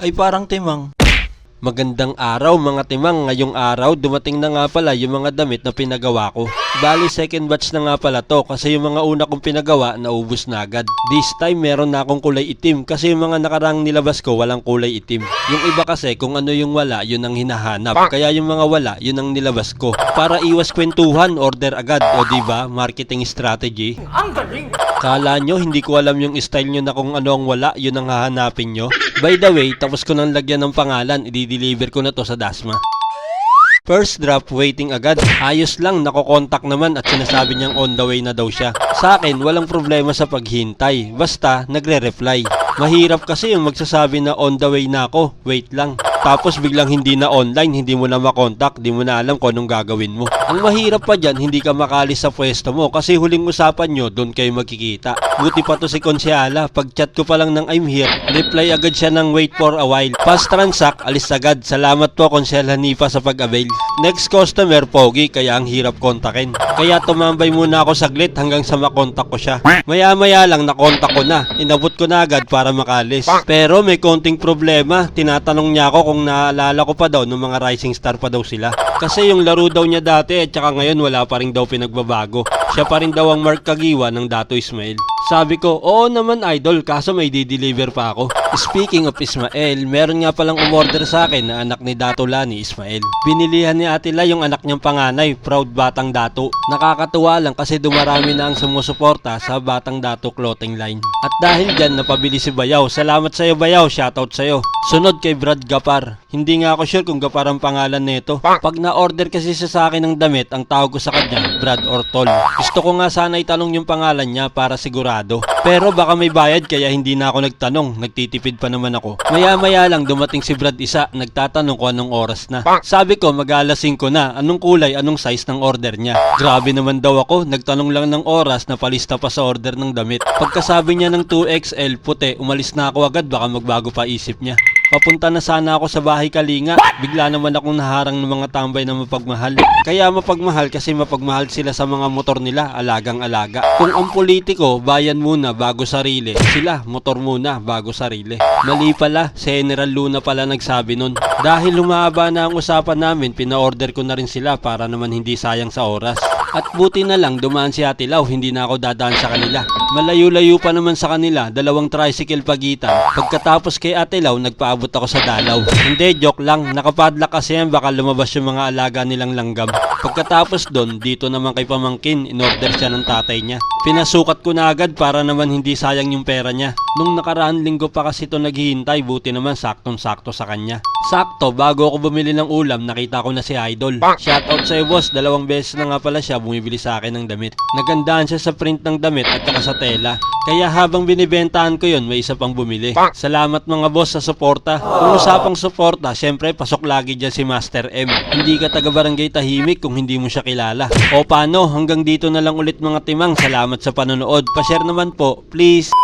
ay parang timang. Magandang araw mga timang, ngayong araw dumating na nga pala yung mga damit na pinagawa ko. Bali second batch na nga pala to kasi yung mga una kong pinagawa naubos na agad. This time meron na akong kulay itim kasi yung mga nakarang nilabas ko walang kulay itim. Yung iba kasi kung ano yung wala yun ang hinahanap, kaya yung mga wala yun ang nilabas ko. Para iwas kwentuhan, order agad, o diba, marketing strategy. Ang galing! Kala nyo hindi ko alam yung style nyo na kung ano ang wala yun ang hahanapin nyo? By the way, tapos ko nang lagyan ng pangalan, i-deliver ko na to sa Dasma. First drop, waiting agad. Ayos lang, nakokontak naman at sinasabi niyang on the way na daw siya. Sa akin, walang problema sa paghintay. Basta, nagre-reply. Mahirap kasi yung magsasabi na on the way na ako, wait lang. Tapos biglang hindi na online, hindi mo na makontak, di mo na alam kung anong gagawin mo. Ang mahirap pa dyan, hindi ka makalis sa pwesto mo kasi huling usapan nyo, doon kayo magkikita. Buti pa to si Konsyala, pag chat ko pa lang ng I'm here, reply agad siya ng wait for a while. Fast transact, alis agad. Salamat po Konsyala Nifa sa pag-avail. Next customer, pogi, kaya ang hirap kontakin. Kaya tumambay muna ako saglit hanggang sa makontak ko siya. Maya-maya lang nakontak ko na, inabot ko na agad para makalis. Pero may konting problema, tinatanong niya ako kung naalala ko pa daw nung mga rising star pa daw sila. Kasi yung laro daw niya dati at saka ngayon wala pa rin daw pinagbabago. Siya pa rin daw ang Mark Kagiwa ng Dato Ismael. Sabi ko, oo naman idol, kaso may di-deliver pa ako. Speaking of Ismael, meron nga palang umorder sa akin na anak ni Dato Lani Ismael. Binilihan ni Ate La yung anak niyang panganay, proud Batang Dato. Nakakatuwa lang kasi dumarami na ang sumusuporta sa Batang Dato clothing line. At dahil dyan, napabili si Bayaw. Salamat sa'yo Bayaw, shoutout sa'yo. Sunod kay Brad Gapar. Hindi nga ako sure kung Gapar ang pangalan nito. Pag na-order kasi siya sa akin ng damit, ang tawag ko sa kanya, Brad or Tol. Gusto ko nga sana itanong yung pangalan niya para sigurado. Pero baka may bayad kaya hindi na ako nagtanong, nagtitipid pa naman ako. Maya-maya lang dumating si Brad isa, nagtatanong ko anong oras na. Sabi ko mag-alas 5 na, anong kulay, anong size ng order niya. Grabe naman daw ako, nagtanong lang ng oras na palista pa sa order ng damit. Pagkasabi niya ng 2XL puti, umalis na ako agad baka magbago pa isip niya. Papunta na sana ako sa bahay Kalinga. Bigla naman akong naharang ng mga tambay na mapagmahal. Kaya mapagmahal kasi mapagmahal sila sa mga motor nila, alagang-alaga. Kung ang politiko, bayan muna bago sarili, sila, motor muna bago sarili. Mali pala, si General Luna pala nagsabi nun. Dahil humaba na ang usapan namin, pina-order ko na rin sila para naman hindi sayang sa oras. At buti na lang dumaan si Ate Lau, hindi na ako dadaan sa kanila. Malayo-layo pa naman sa kanila, 2 tricycle pagitan. Pagkatapos kay Ate Lau, nagpaabot ako sa Dalaw. Hindi, joke lang, nakapadlock kasi yan, baka lumabas yung mga alaga nilang langgam. Pagkatapos doon, dito naman kay Pamangkin, in-order siya ng tatay niya. Pinasukat ko na agad para naman hindi sayang yung pera niya. Nung nakaraan linggo pa kasi ito naghihintay, buti naman saktong-sakto sa kanya. Sakto, bago ako bumili ng ulam, nakita ko na si Idol. Shoutout sa'yo boss, 2 beses na nga pala siya bumibili sa akin ng damit. Nagandaan siya sa print ng damit at saka sa tela. Kaya habang binibentahan ko yun, may isa pang bumili. Salamat mga boss sa suporta. Kung usapang suporta, syempre pasok lagi dyan si Master M. Hindi ka taga Barangay Tahimik kung hindi mo siya kilala. O paano, hanggang dito na lang ulit mga timang. Salamat sa panonood. Pa-share naman po, please.